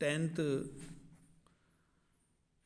10th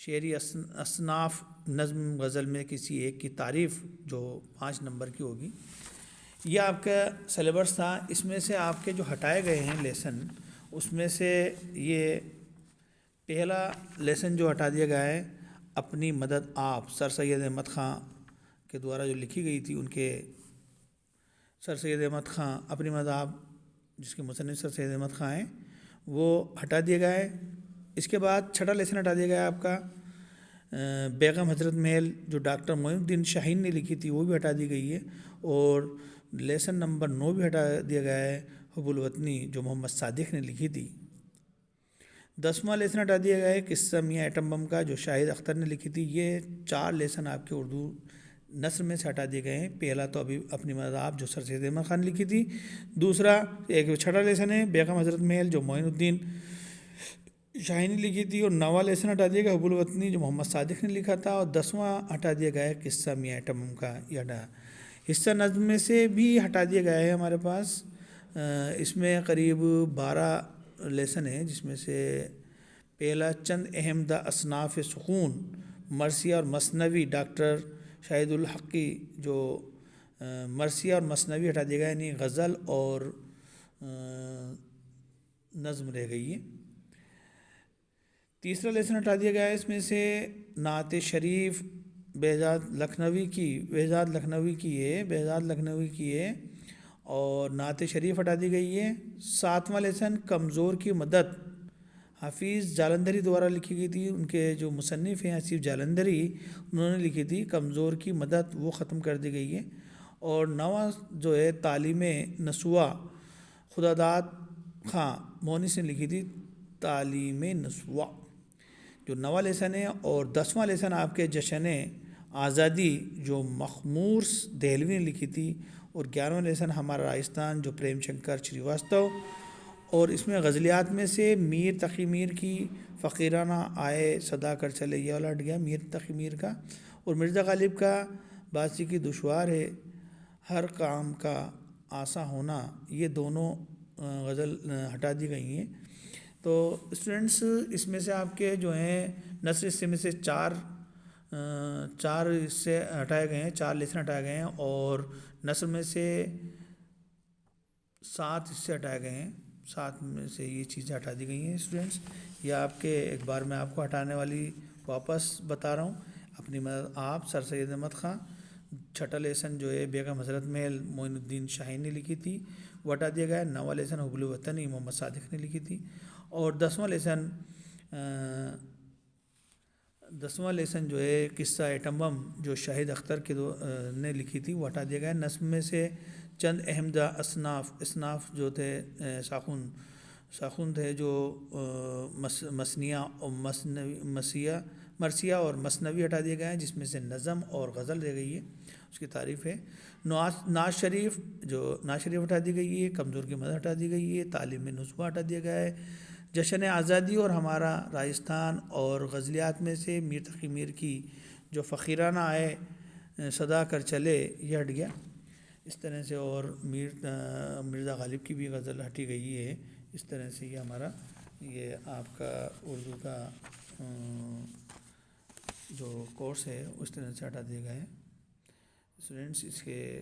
شعری اصناف نظم غزل میں کسی ایک کی تعریف جو 5 نمبر کی ہوگی. یہ آپ کا سلیبس تھا. اس میں سے آپ کے جو ہٹائے گئے ہیں لیسن، اس میں سے یہ پہلا لیسن جو ہٹا دیا گیا ہے، اپنی مدد آپ، سر سید احمد خان کے دوارا جو لکھی گئی تھی. ان کے سر سید احمد خان اپنی مدد آپ، جس کے مصنف سر سید احمد خان ہیں، وہ ہٹا دیا گیا ہے. اس کے بعد چھٹا لیسن ہٹا دیا گیا ہے آپ کا بیگم حضرت محل جو ڈاکٹر معین الدین شاہین نے لکھی تھی، وہ بھی ہٹا دی گئی ہے. اور لیسن نمبر 9 بھی ہٹا دیا گیا ہے، حب الوطنی جو محمد صادق نے لکھی تھی. 10واں لیسن ہٹا دیا گیا ہے قصہ میاں ایٹم بم کا جو شاہد اختر نے لکھی تھی. یہ 4 لیسن آپ کے اردو نثر میں سے ہٹا دیے گئے ہیں. پہلا تو ابھی اپنی مدد آپ جو سر سید احمد خان لکھی تھی. دوسرا ایک چھٹا لیسن ہے بیگم حضرت محل جو معین الدین شاہین نے لکھی تھی. اور 9واں لیسن ہٹا دیا گیا حب الوطنی جو محمد صادق نے لکھا تھا. اور 10واں ہٹا دیا گیا ہے قصہ میاں ایٹم بم کا. یہ حصہ نظم میں سے بھی ہٹا دیا گیا ہے ہمارے پاس. اس میں قریب 12 لیسن ہیں، جس میں سے پہلا چند اہم اصناف سکون مرثیہ اور مثنوی ڈاکٹر شاہد الحق کی جو مرثیہ اور مثنوی ہٹا دیا گیا، یعنی غزل اور نظم رہ گئی ہے. تیسرا لیسن ہٹا دیا گیا ہے، اس میں سے نعت شریف بہزاد لکھنوی کی ہے اور نعت شریف ہٹا دی گئی ہے. 7واں لیسن کمزور کی مدد حفیظ جالندھری دوارا لکھی گئی تھی. ان کے جو مصنف ہیں حفیظ جالندھری، انہوں نے لکھی تھی کمزور کی مدد، وہ ختم کر دی گئی ہے. اور 9واں جو ہے تعلیم نسواں خداداد خان مونس نے لکھی تھی تعلیم نسواں جو 9واں لیسن ہے. اور 10واں لیسن آپ کے جشن آزادی جو مخمور دہلوی نے لکھی تھی. اور 11واں لیسن ہمارا راجستھان جو پریم شنکر شریواستو. اور اس میں غزلیات میں سے میر تقی میر کی فقیرانہ آئے صدا کر چلے، یہ والا ہٹ گیا میر تقی میر کا. اور مرزا غالب کا باسی کی دشوار ہے ہر کام کا آسا ہونا، یہ دونوں غزل ہٹا دی گئی ہیں. تو اسٹوڈنٹس اس میں سے آپ کے جو ہیں نثر حصے میں سے 4 حصے ہٹائے گئے ہیں، 4 لیسن ہٹائے گئے ہیں. اور نثر میں سے 7 حصے ہٹائے گئے ہیں. 7 میں سے یہ چیزیں ہٹا دی گئی ہیں اسٹوڈنٹس. یہ آپ کے ایک بار میں آپ کو ہٹانے والی واپس بتا رہا ہوں. اپنی مدد آپ سر سید احمد خان. چھٹا لیسن جو ہے بیگم حضرت محل معین الدین شاہین نے لکھی تھی، وہ ہٹا دیا گیا ہے. 9واں لیسن حب الوطنی محمد صادق نے لکھی تھی. اور 10واں لیسن جو ہے قصہ ایٹم بم جو شاہد اختر کے نے لکھی تھی، وہ ہٹا دیا گیا ہے. نظم میں سے چند اہم اصناف جو تھے ساخن تھے جو مثنیہ اور مرثیہ اور مثنوی ہٹا دیے گئے ہیں، جس میں سے نظم اور غزل رہ گئی ہے، اس کی تعریف ہے. نعت شریف ہٹا دی گئی ہے. کمزور کی مدد ہٹا دی گئی ہے. تعلیم نسواں ہٹا دیا گیا ہے. جشن آزادی اور ہمارا راجستھان اور غزلیات میں سے میر تقی میر کی جو فقیرانہ آئے صدا کر چلے، یہ ہٹ گیا. اس طرح سے اور مرزا غالب کی بھی غزل ہٹی گئی ہے. اس طرح سے یہ ہمارا آپ کا اردو کا جو کورس ہے اس طرح سے ہٹا دیا گیا ہے. اسٹوڈنٹس اس کے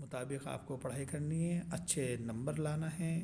مطابق آپ کو پڑھائی کرنی ہے، اچھے نمبر لانا ہے.